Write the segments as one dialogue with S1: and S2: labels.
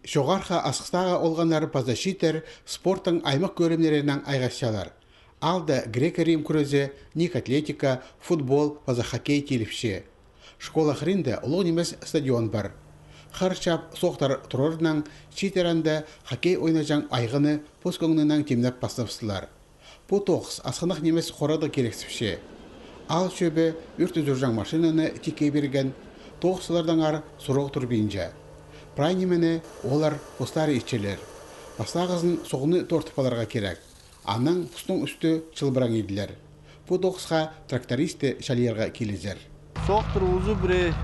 S1: Шоғарха асқыстаға олғанлары пазашитер спорттың аймақ көрімлерінен айғасшалар. Алда греко-рим күрөзі, ник атлетика, футбол, паза-хоккей теліпше. Школа хринде ұлық немес стадион бар. Харчап соқтар тұрорынан читеранды хоккей ойнажан айғыны поскоңнынан темнеп бастапсылар. По тоқс асқынақ немес қорады керексіпше. Ал шөбі үрті жүржан машинаны текей берген тоқсылардан ар сұрақ тұрбейінже. Прайнемені олар постары ичелер. Бастағызын соғыны тортыпаларға керек. Анның пұстың үсті чылбыран еділер. По тоқсқа трактористі шалиерға келезер.
S2: Соқтыр ұзы бірі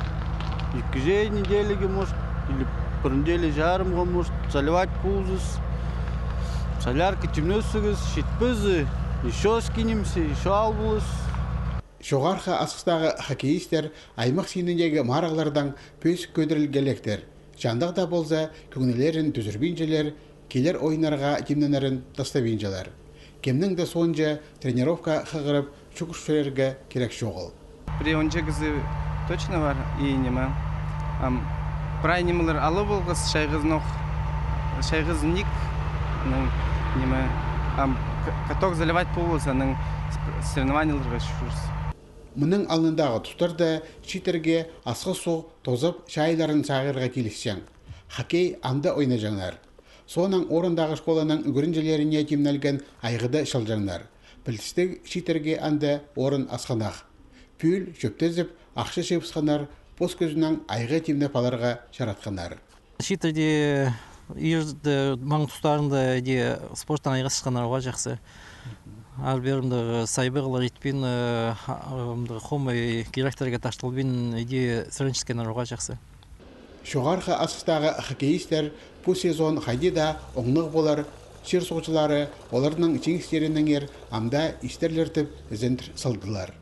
S2: 2 неделіге может, или 1 неделі жарымға может, заливать пулзыз. Солярка темнөсігіз, шетпізі, еще скинемся, еще албылыз.
S1: Шоғарха асқыстағы хоккеистер аймақ сеніндегі марағлардан пөс көдірілгелектер. Жандақ да болса, көңілерін түзірбейінжелер, келер ойнарға темненерін таставейінжелер. Кемнің де сонжа тренировка қығырып, чүкіш шөрерге керек шоғыл.
S3: Приончегізі точно бар, иінема. Прайнемілер алы болғыз, шайғыз ник, каток заливать полыз, аның соревнованияларға шүріз.
S1: Мұның алындағы тұстарда читерге асқы су тозып шайларын сағырға келіссен. Хоккей анда ойнажаңлар. Сонан орындағы школаның үгірінжелеріне темнелген айғыда шылжаңлар. Білістік читерге анда орын асқанақ. Пүл шөптезіп, ақшы шепсқанар, пос көзінен айғы темне паларға шаратқанар.
S4: Читерде ерді маң тұстарында спорттан айға шыққанарға жақсы. Арберімді сайбығылар етпен, қомай керектерге таштылбен сіріншіскен аруға жақсы.
S1: Шоғарха асықтағы хоккеистер бұл сезон қайды да оңнық болар, шер соғычылары олардың жеңістерінің амда істерлертіп зентр сылдылар.